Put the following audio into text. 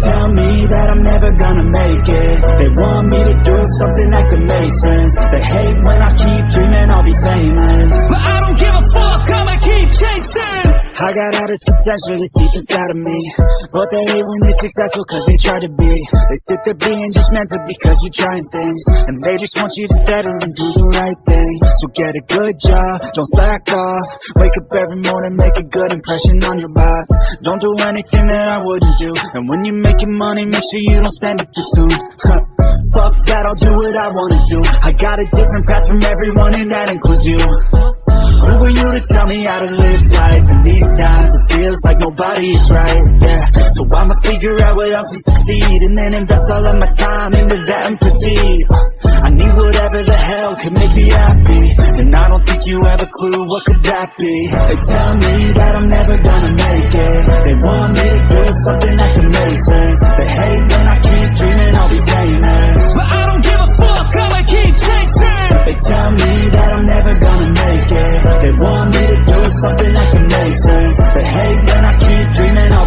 tell me that I'm never gonna make it. They want me to do something that could make sense. They hate when I keep dreaming I'll be famous, but I don't give a fuck, I'ma keep chasing. I got all this potential that's deep inside of me, but they hate when you're successful cause they try to be. They sit there being judgmental because you're trying things, and they just want you to settle and do the right thing. So get a good job, don't slack off. Wake up every morning, make a good impression on your boss. Don't do anything that I wouldn't do, and when you're making money, make sure you don't spend it too soon. Fuck that, I'll do what I wanna do. I got a different path from everyone, and that includes you. Who are you to tell me how to live life? In these times it feels like nobody is right, yeah. So I'ma figure out what else will succeed, and then invest all of my time into that and proceed. I need whatever the hell could make me happy, and I don't think you have a clue what could that be. They tell me that I'm never gonna make it. They want me to do something that can make sense. They hate when I keep dreaming I'll be famous,